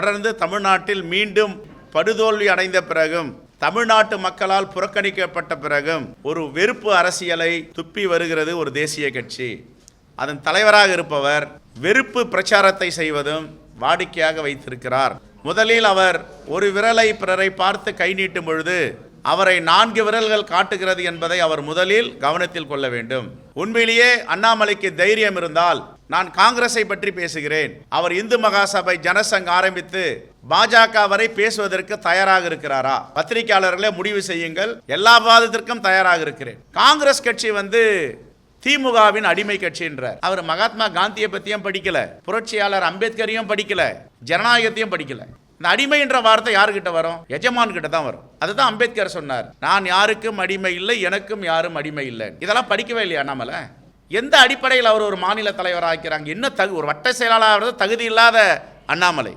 தொடர்ந்து தமிழ்நாட்டில் மீண்டும் படுதோல்வி அடைந்த பிறகும், தமிழ்நாட்டு மக்களால் புறக்கணிக்கப்பட்ட பிறகும் ஒரு வெறுப்பு அரசியலை துப்பி வருகிறது ஒரு தேசிய கட்சி. அதன் தலைவராக இருப்பவர் வெறுப்பு பிரச்சாரத்தை செய்வதும் வாடிக்கையாக வைத்திருக்கிறார். முதலில் அவர் ஒரு விரலை பிறரை பார்த்து கை நீட்டும் பொழுது அவரை 4 விரல்கள் காட்டுகிறது என்பதை அவர் முதலில் கவனத்தில் கொள்ள வேண்டும். உண்மையிலேயே அண்ணாமலைக்கு தைரியம் இருந்தால், நான் காங்கிரஸை பற்றி பேசுகிறேன், அவர் இந்து மகாசபை ஜனசங் ஆரம்பித்து பாஜக வரை பேசுவதற்கு தயாராக இருக்கிறாரா? பத்திரிகையாளர்களே முடிவு செய்யுங்கள். எல்லா வாதத்திற்கும் தயாராக இருக்கிறேன். காங்கிரஸ் கட்சி திமுகவின் அடிமை கட்சி என்றார். அவர் மகாத்மா காந்தியை பத்தியும் படிக்கல, புரட்சியாளர் அம்பேத்கரையும் படிக்கல, ஜனநாயகத்தையும் படிக்கல. இந்த அடிமை என்ற வார்த்தை யாருக்கிட்ட வரும்? எஜமான் கிட்ட தான் வரும். அதுதான் அம்பேத்கர் சொன்னார், நான் யாருக்கும் அடிமை இல்லை, எனக்கும் யாரும் அடிமை இல்லை. இதெல்லாம் படிக்கவே இல்லையா அண்ணாமலை? எந்த அடிப்படையில் அவர் ஒரு மாநில தலைவராக ஆக்கிறாங்க? என்ன ஒரு வட்ட செயலாளர் தகுதி இல்லாத அண்ணாமலை.